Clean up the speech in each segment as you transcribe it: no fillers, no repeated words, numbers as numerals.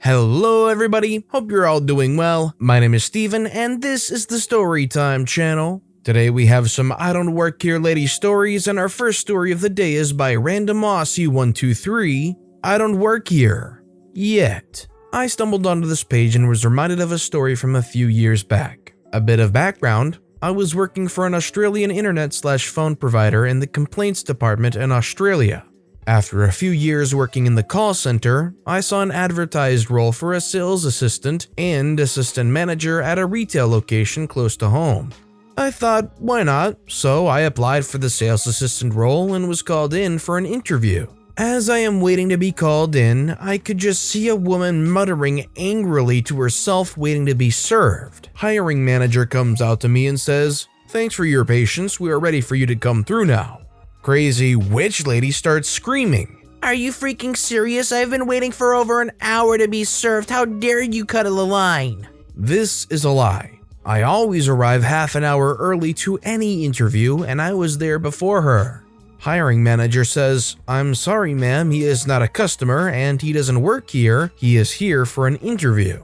Hello everybody, hope you're all doing well. My name is Steven and this is the Storytime channel. Today we have some I Don't Work Here Lady stories, and our first story of the day is by randomossie123. I don't work here yet. I stumbled onto this page and was reminded of a story from a few years back. A bit of background: I was working for an Australian internet/phone provider in the complaints department in Australia. After a few years working in the call center, I saw an advertised role for a sales assistant and assistant manager at a retail location close to home. I thought, why not? So I applied for the sales assistant role and was called in for an interview. As I am waiting to be called in, I could just see a woman muttering angrily to herself, waiting to be served. Hiring manager comes out to me and says, "Thanks for your patience, we are ready for you to come through now." Crazy witch lady starts screaming. Are you freaking serious? I've been waiting for over an hour to be served. How dare you cut a line? This is a lie. I always arrive half an hour early to any interview, and I was there before her. Hiring manager says, "I'm sorry ma'am, he is not a customer and he doesn't work here. He is here for an interview."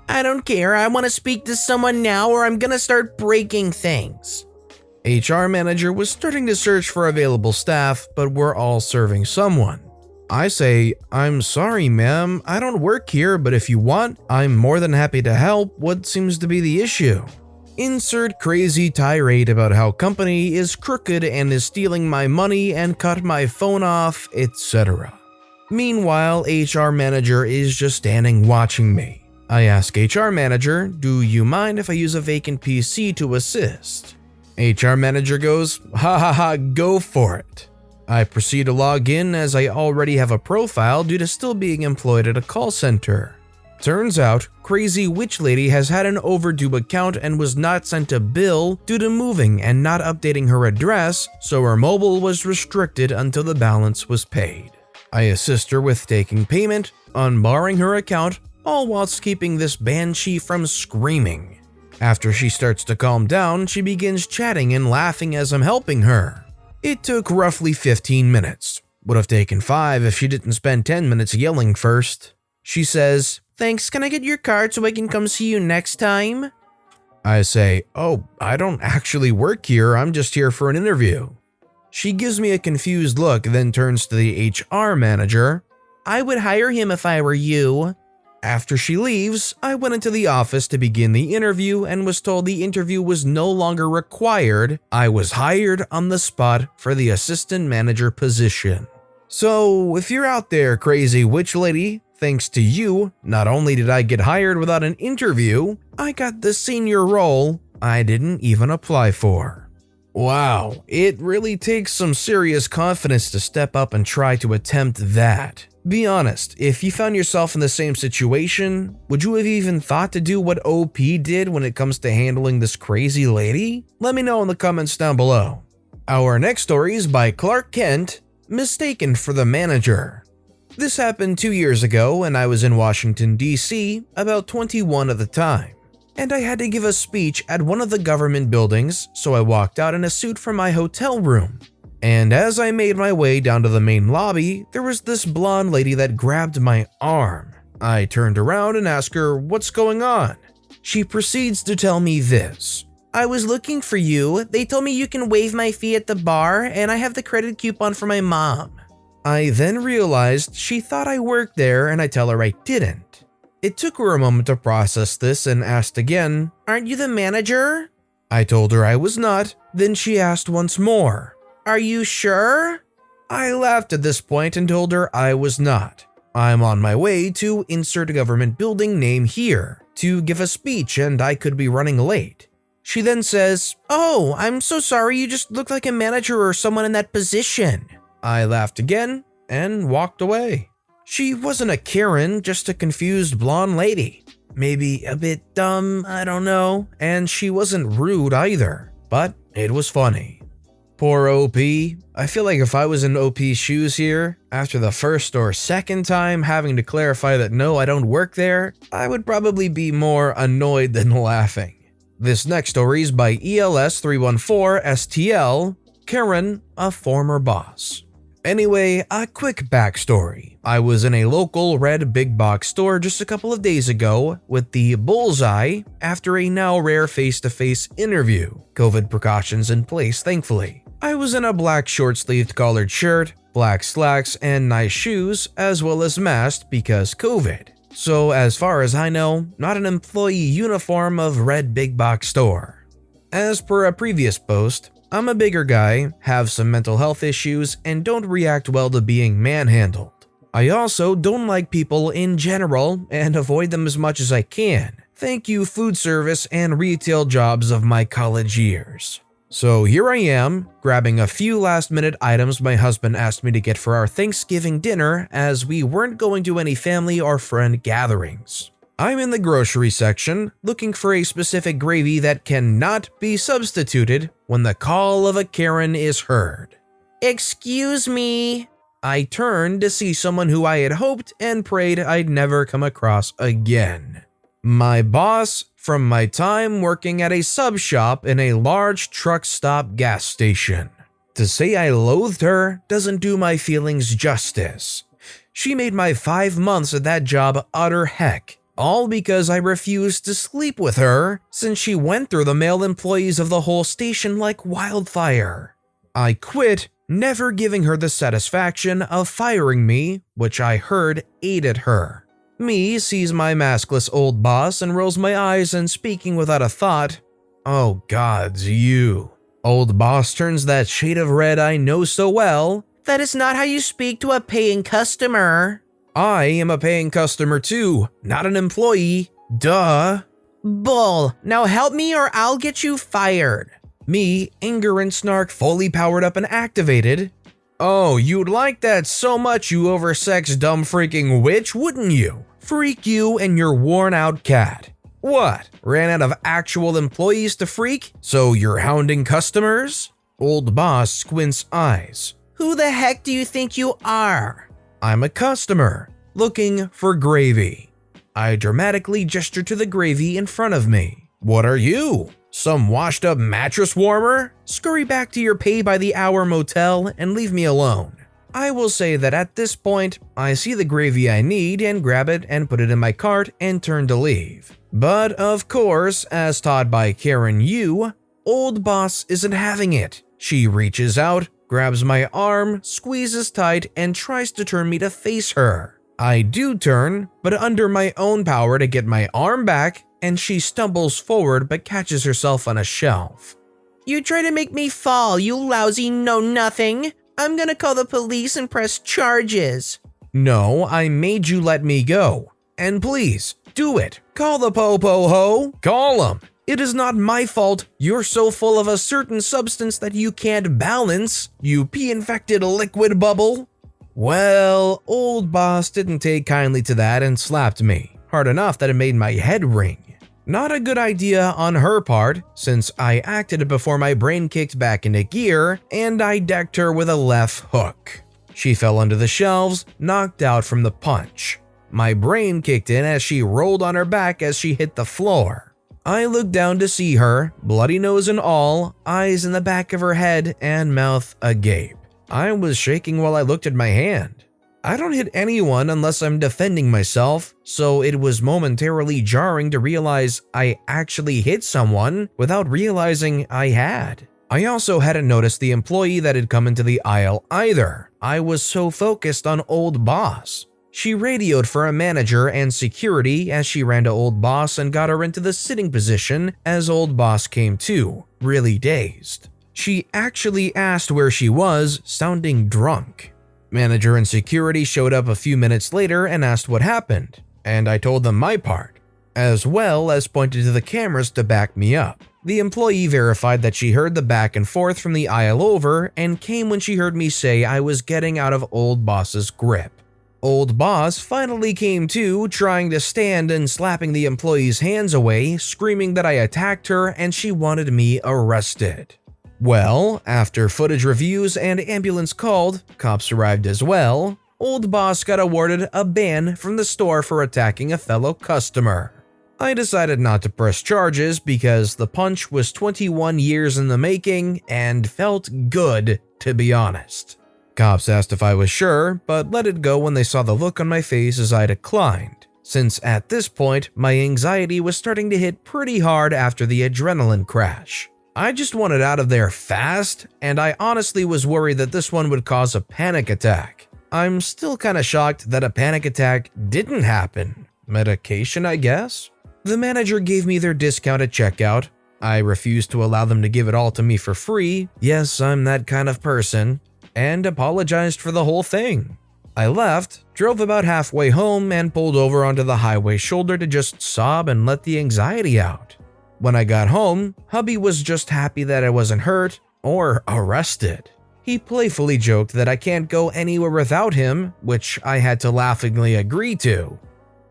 I don't care. I want to speak to someone now or I'm gonna start breaking things. HR manager was starting to search for available staff, but we're all serving someone. I say, "I'm sorry ma'am, I don't work here, but if you want, I'm more than happy to help. What seems to be the issue?" Insert crazy tirade about how company is crooked and is stealing my money and cut my phone off, etc. Meanwhile, HR manager is just standing watching me. I ask HR manager, "Do you mind if I use a vacant PC to assist?" HR manager goes, "Ha ha ha, go for it." I proceed to log in as I already have a profile due to still being employed at a call center. Turns out, crazy witch lady has had an overdue account and was not sent a bill due to moving and not updating her address, so her mobile was restricted until the balance was paid. I assist her with taking payment, unbarring her account, all whilst keeping this banshee from screaming. After she starts to calm down, she begins chatting and laughing as I'm helping her. It took roughly 15 minutes. Would have taken 5 if she didn't spend 10 minutes yelling first. She says, "Thanks, can I get your card so I can come see you next time?" I say, "Oh, I don't actually work here, I'm just here for an interview." She gives me a confused look, then turns to the HR manager. I would hire him if I were you. After she leaves, I went into the office to begin the interview and was told the interview was no longer required. I was hired on the spot for the assistant manager position. So, if you're out there, crazy witch lady, thanks to you, not only did I get hired without an interview, I got the senior role I didn't even apply for. Wow, it really takes some serious confidence to step up and try to attempt that. Be honest, if you found yourself in the same situation, would you have even thought to do what OP did when it comes to handling this crazy lady? Let me know in the comments down below. Our next story is by KIarkKent, Mistaken for the Manager. This happened 2 years ago and I was in Washington, D.C., about 21 at the time. And I had to give a speech at one of the government buildings, so I walked out in a suit from my hotel room. And as I made my way down to the main lobby, there was this blonde lady that grabbed my arm. I turned around and asked her, "What's going on?" She proceeds to tell me this. I was looking for you. They told me you can waive my fee at the bar, and I have the credit coupon for my mom. I then realized she thought I worked there and I tell her I didn't. It took her a moment to process this and asked again, Aren't you the manager? I told her I was not, then she asked once more. Are you sure? I laughed at this point and told her I was not. I'm on my way to insert a government building name here to give a speech and I could be running late. She then says, "Oh, I'm so sorry, you just look like a manager or someone in that position." I laughed again and walked away. She wasn't a Karen, just a confused blonde lady. Maybe a bit dumb, I don't know, and she wasn't rude either, but it was funny. Poor OP. I feel like if I was in OP's shoes here, after the first or second time having to clarify that no, I don't work there, I would probably be more annoyed than laughing. This next story is by ELS314STL, Karen, a former boss. Anyway, a quick backstory. I was in a local red big box store just a couple of days ago with the bullseye after a now rare face-to-face interview. COVID precautions in place, thankfully. I was in a black short-sleeved collared shirt, black slacks, and nice shoes, as well as masked because COVID. So as far as I know, not an employee uniform of red big box store. As per a previous post, I'm a bigger guy, have some mental health issues, and don't react well to being manhandled. I also don't like people in general and avoid them as much as I can. Thank you, food service and retail jobs of my college years. So here I am, grabbing a few last-minute items my husband asked me to get for our Thanksgiving dinner as we weren't going to any family or friend gatherings. I'm in the grocery section, looking for a specific gravy that cannot be substituted when the call of a Karen is heard. Excuse me. I turned to see someone who I had hoped and prayed I'd never come across again. My boss from my time working at a sub shop in a large truck stop gas station. To say I loathed her doesn't do my feelings justice. She made my 5 months at that job utter heck. All because I refused to sleep with her since she went through the male employees of the whole station like wildfire. I quit, never giving her the satisfaction of firing me, which I heard aided her. Me sees my maskless old boss and rolls my eyes and speaking without a thought, "Oh gods, you." Old boss turns that shade of red I know so well. That is not how you speak to a paying customer. I am a paying customer too, not an employee. Duh. Bull, now help me or I'll get you fired. Me, anger and snark fully powered up and activated. Oh, you'd like that so much, you oversexed dumb freaking witch, wouldn't you? Freak you and your worn out cat. What? Ran out of actual employees to freak? So you're hounding customers? Old boss squints eyes. Who the heck do you think you are? I'm a customer, looking for gravy. I dramatically gesture to the gravy in front of me. What are you? Some washed up mattress warmer? Scurry back to your pay-by-the-hour motel and leave me alone. I will say that at this point, I see the gravy I need and grab it and put it in my cart and turn to leave. But of course, as taught by Karen Yu, old boss isn't having it. She reaches out, grabs my arm, squeezes tight, and tries to turn me to face her. I do turn, but under my own power to get my arm back, and she stumbles forward but catches herself on a shelf. You try to make me fall, you lousy know-nothing. I'm gonna call the police and press charges. No, I made you let me go. And please, do it. Call the po-po-ho. Call them. It is not my fault you're so full of a certain substance that you can't balance, you pee-infected liquid bubble. Well, old boss didn't take kindly to that and slapped me, hard enough that it made my head ring. Not a good idea on her part, since I acted before my brain kicked back into gear and I decked her with a left hook. She fell under the shelves, knocked out from the punch. My brain kicked in as she rolled on her back as she hit the floor. I looked down to see her, bloody nose and all, eyes in the back of her head and mouth agape. I was shaking while I looked at my hand. I don't hit anyone unless I'm defending myself, so it was momentarily jarring to realize I actually hit someone without realizing I had. I also hadn't noticed the employee that had come into the aisle either. I was so focused on old boss. She radioed for a manager and security as she ran to old boss and got her into the sitting position as old boss came to, really dazed. She actually asked where she was, sounding drunk. Manager and security showed up a few minutes later and asked what happened, and I told them my part, as well as pointed to the cameras to back me up. The employee verified that she heard the back and forth from the aisle over and came when she heard me say I was getting out of old boss's grip. Old boss finally came to, trying to stand and slapping the employee's hands away, screaming that I attacked her and she wanted me arrested. Well, after footage reviews and ambulance called, cops arrived as well, old boss got awarded a ban from the store for attacking a fellow customer. I decided not to press charges because the punch was 21 years in the making and felt good, to be honest. Cops asked if I was sure, but let it go when they saw the look on my face as I declined, since at this point, my anxiety was starting to hit pretty hard after the adrenaline crash. I just wanted out of there fast, and I honestly was worried that this one would cause a panic attack. I'm still kinda shocked that a panic attack didn't happen. Medication, I guess? The manager gave me their discount at checkout. I refused to allow them to give it all to me for free. Yes, I'm that kind of person. And apologized for the whole thing. I left, drove about halfway home, and pulled over onto the highway shoulder to just sob and let the anxiety out. When I got home, hubby was just happy that I wasn't hurt or arrested. He playfully joked that I can't go anywhere without him, which I had to laughingly agree to.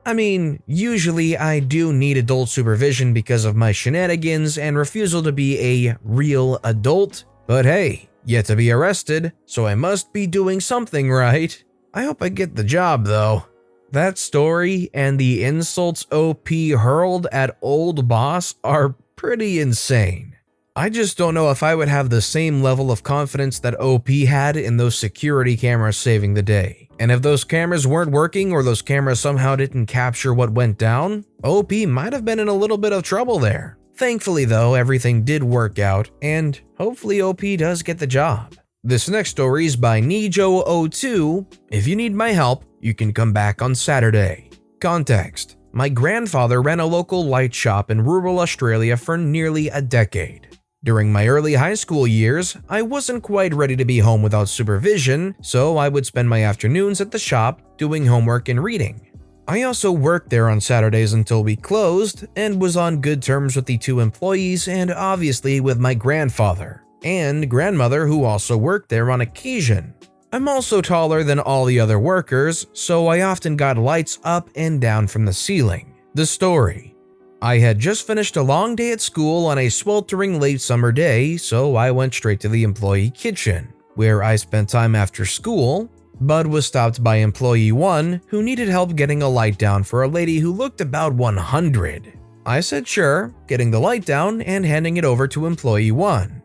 I mean, usually I do need adult supervision because of my shenanigans and refusal to be a real adult, but hey, yet to be arrested, so I must be doing something right. I hope I get the job though. That story and the insults OP hurled at old boss are pretty insane. I just don't know if I would have the same level of confidence that OP had in those security cameras saving the day. And if those cameras weren't working or those cameras somehow didn't capture what went down, OP might have been in a little bit of trouble there. Thankfully though, everything did work out, and hopefully OP does get the job. This next story is by Nijo02. If you need my help, you can come back on Saturday. Context: my grandfather ran a local light shop in rural Australia for nearly a decade. During my early high school years, I wasn't quite ready to be home without supervision, so I would spend my afternoons at the shop doing homework and reading. I also worked there on Saturdays until we closed and was on good terms with the two employees and obviously with my grandfather and grandmother who also worked there on occasion. I'm also taller than all the other workers, so I often got lights up and down from the ceiling. The story: I had just finished a long day at school on a sweltering late summer day, so I went straight to the employee kitchen, where I spent time after school, but was stopped by employee 1 who needed help getting a light down for a lady who looked about 100. I said sure, getting the light down and handing it over to employee 1.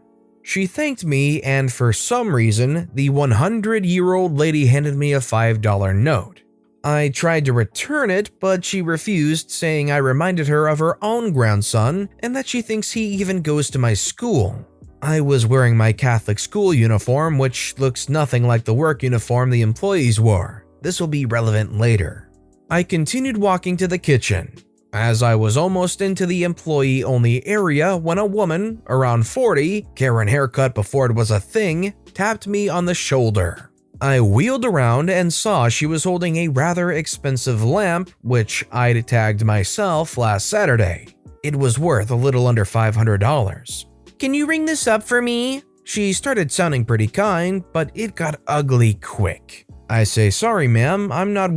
She thanked me, and for some reason, the 100-year-old lady handed me a $5 note. I tried to return it, but she refused, saying I reminded her of her own grandson and that she thinks he even goes to my school. I was wearing my Catholic school uniform, which looks nothing like the work uniform the employees wore. This will be relevant later. I continued walking to the kitchen. As I was almost into the employee-only area when a woman, around 40, Karen haircut before it was a thing, tapped me on the shoulder. I wheeled around and saw she was holding a rather expensive lamp, which I'd tagged myself last Saturday. It was worth a little under $500. Can you ring this up for me? She started sounding pretty kind, but it got ugly quick. I say, sorry ma'am, I'm not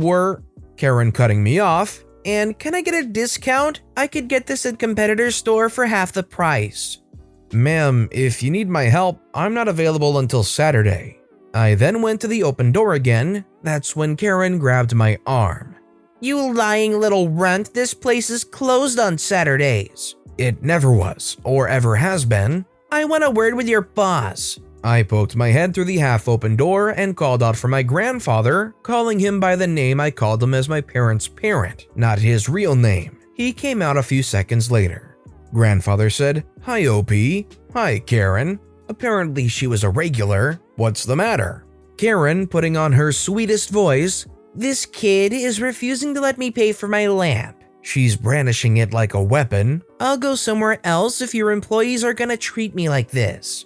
Karen cutting me off. And can I get a discount? I could get this at competitor's store for half the price. Ma'am, if you need my help, I'm not available until Saturday. I then went to the open door again. That's when Karen grabbed my arm. You lying little runt, this place is closed on Saturdays. It never was, or ever has been. I want a word with your boss. I poked my head through the half-open door and called out for my grandfather, calling him by the name I called him as my parents' parent, not his real name. He came out a few seconds later. Grandfather said, "Hi, OP. Hi, Karen." Apparently she was a regular. What's the matter? Karen, putting on her sweetest voice, "This kid is refusing to let me pay for my lamp. She's brandishing it like a weapon. I'll go somewhere else if your employees are gonna treat me like this."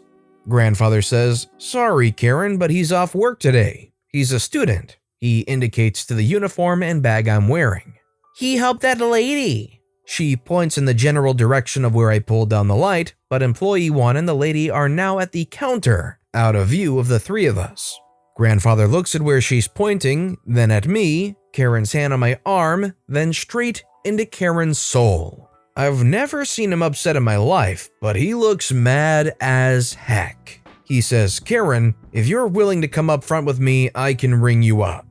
Grandfather says, "Sorry, Karen, but he's off work today. He's a student." He indicates to the uniform and bag I'm wearing. "He helped that lady." She points in the general direction of where I pulled down the light, but employee 1 and the lady are now at the counter, out of view of the three of us. Grandfather looks at where she's pointing, then at me, Karen's hand on my arm, then straight into Karen's soul. I've never seen him upset in my life, but he looks mad as heck. He says, "Karen, if you're willing to come up front with me, I can ring you up."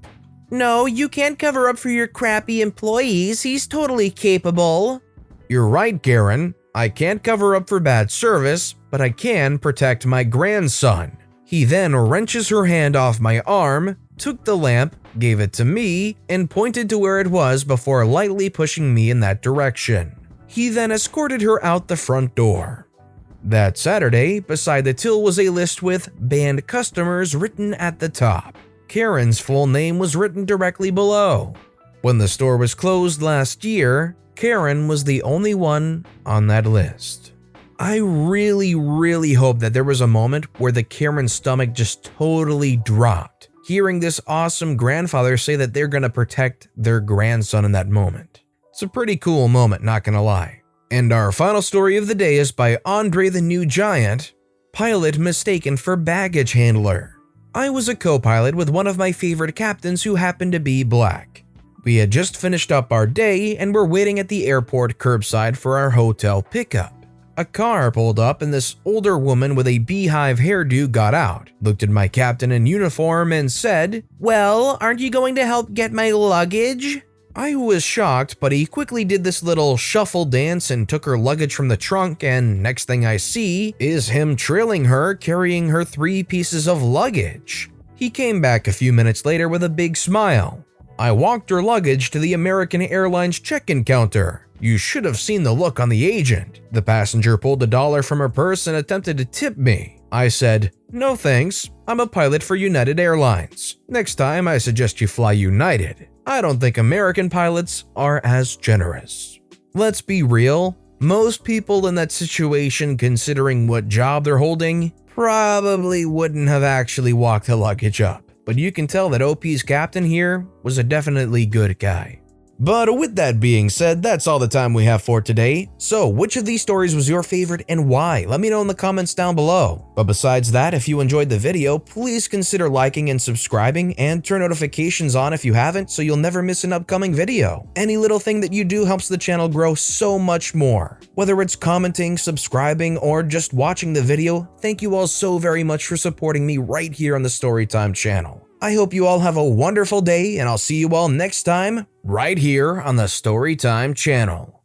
"No, you can't cover up for your crappy employees. He's totally capable." "You're right, Karen. I can't cover up for bad service, but I can protect my grandson. He then wrenches her hand off my arm, took the lamp, gave it to me, and pointed to where it was before lightly pushing me in that direction. He then escorted her out the front door. That Saturday, beside the till was a list with banned customers written at the top. Karen's full name was written directly below. When the store was closed last year, Karen was the only one on that list. I really hope that there was a moment where the Karen's stomach just totally dropped, hearing this awesome grandfather say that they're gonna protect their grandson in that moment. It's a pretty cool moment, not gonna lie. And our final story of the day is by andrethenewgiant, Pilot Mistaken for Baggage Handler. I was a co-pilot with one of my favorite captains who happened to be black. We had just finished up our day and were waiting at the airport curbside for our hotel pickup. A car pulled up and this older woman with a beehive hairdo got out, looked at my captain in uniform and said, "Well, aren't you going to help get my luggage?" I was shocked, but he quickly did this little shuffle dance and took her luggage from the trunk, and next thing I see is him trailing her, carrying her 3 pieces of luggage. He came back a few minutes later with a big smile. I walked her luggage to the American Airlines check-in counter. You should have seen the look on the agent. The passenger pulled $1 from her purse and attempted to tip me. I said, "No thanks, I'm a pilot for United Airlines. Next time I suggest you fly United. I don't think American pilots are as generous." Let's be real, most people in that situation, considering what job they're holding, probably wouldn't have actually walked the luggage up. But you can tell that OP's captain here was a definitely good guy. But with that being said, that's all the time we have for today. So which of these stories was your favorite and why? Let me know in the comments down below. But besides that, if you enjoyed the video, please consider liking and subscribing and turn notifications on if you haven't so you'll never miss an upcoming video. Any little thing that you do helps the channel grow so much more. Whether it's commenting, subscribing, or just watching the video, thank you all so very much for supporting me right here on the Storytime channel. I hope you all have a wonderful day, and I'll see you all next time right here on the Storytime channel.